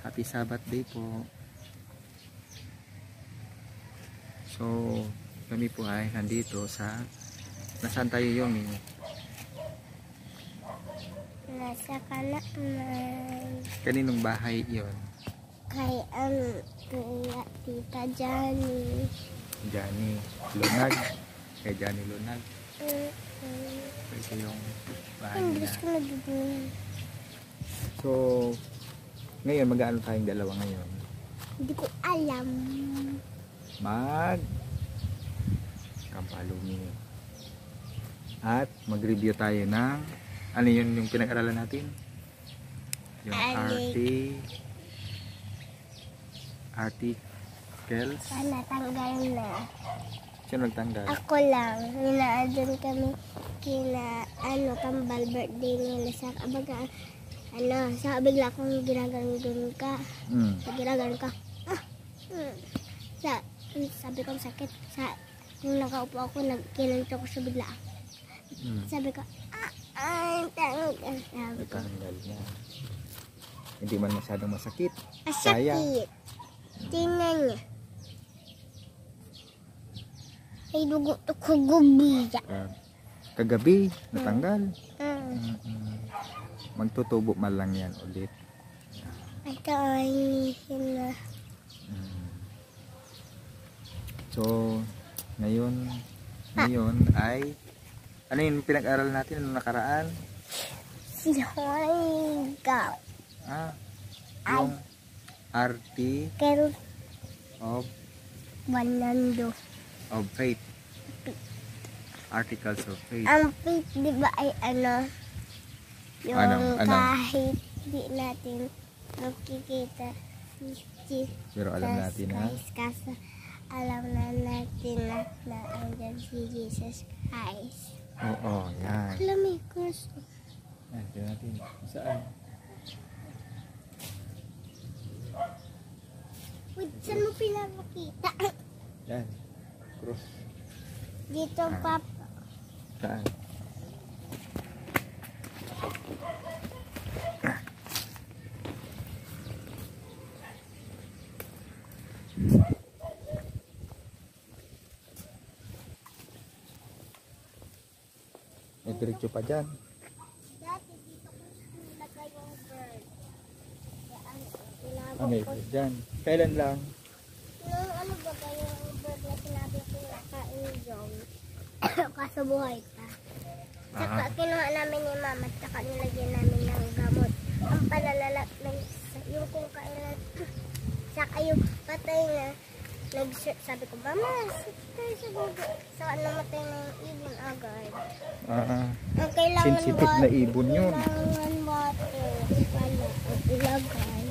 Happy Sabbath day po. So, kami po ay nandito sa, nasaan tayo yung nasa kanan. Kaninong bahay yon? Kay Tita Johnny. Johnny Lunag. Kay Johnny Lunag. Ito yung bahay nila. So, ngayon mag-aano tayong dalawa ngayon? Hindi ko alam. Kampalumi. At mag-review tayo ng ano yun yung pinag-aralan natin? Yung articles. Natanggal na. Sino nagtanggal? Ako lang. Hinaadun kami kina kambal birthday nila sa abaga. Sa bigla kong ginaganon ka. Sa ginaganon ka. Sabi ko sakit. Nung nakaupo ako, kinanto ko siya bigla. Sabi ko, tanggal. Natanggal niya. Hindi man masyadong masakit. Masakit. Tingnan niya. Ay, dugo to kugubi. Kagabi, natanggal. Magtutubo man lang yan ulit. Ito ay na. So, ngayon ay ano yung pinag-aral natin nung nakaraan? Si Hoyga. Yung article of faith. Articles of faith. Ang faith, di ba ay yung kahit di natin makikita pero alam natin kaso alam na natin na andyan si Jesus Christ. Oo, yan. Alam mo yung cross. Yan, tignan natin. Saan? Wait, saan mo pinapakita? Yan. Cross. Dito, Papa. Saan? May diretso pa dyan. Dati dito ko nilagay yung bird. May bird dyan. Kailan lang? Nung ba yung bird na sinabi ko nakain yung kaso buhay pa. Saka kinuha namin ni Mama at saka nilagyan namin ng gamot. Ang palalala yung kung kailan saka yung patay na sabi ko, Mama, tayo sa gugo. Saka namatay na yung ibon agad. Ang kailangan sensitive na ibon yun. Kailangan water pala at ilagay.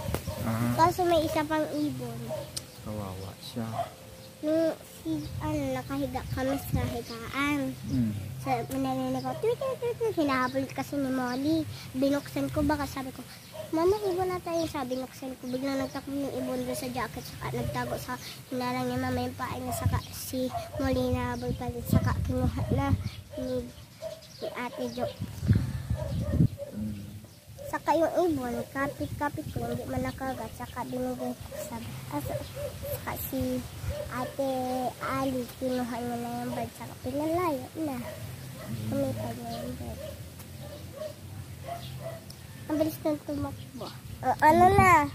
Kaso may isa pang ibon. Kawawa siya. Nung nakahiga kami sa higaan. Sa mananinig ko, hinahabol kasi ni Molly. Binuksan ko baka sabi ko, Mama, ibon na tayo. Sabi binuksan ko. Biglang nagtakbo yung ibon doon sa jacket. Saka nagtago sa hinarang ni Mama yung pain na saka si Molly hinahabol pa din. Saka kinuha na ni Ate Jo. Saka yung ibon, kapit-kapit ko, hindi man nakagat. Saka binigay ko sa saka si Ate Ali, kinuha niya na yung bird. Saka pinalayo na. Kumipad na yung bird. Ang bilis na tumakbo. Ano na?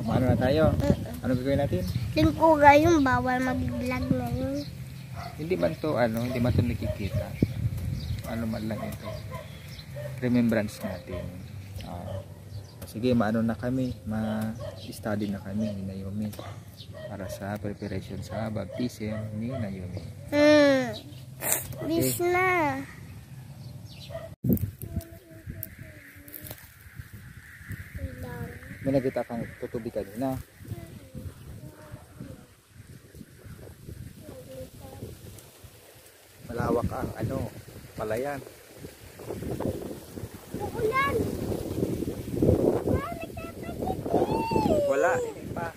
Paano na tayo? Ano gagawin natin? Lingkuga yung bawal mag-vlog na yun. Hindi man to nakikita. Ano man lang ito. Remembrance natin. Sige, maano na kami. Ma-study na kami ni Naomi. Para sa preparation sa baptism ni Naomi. Bis na. May nakita kang tutubi kanina. Malawak ang palayan. Uulan. Wala, hindi pa.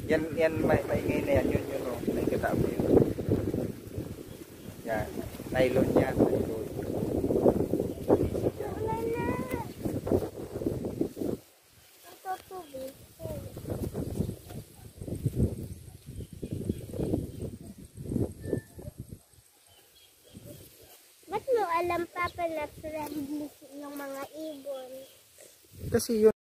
Yan maingay na yan. Yun, nakikita mo yun. Yan, nylon yan. alam papa na friendly yung mga ibon. Kasi yun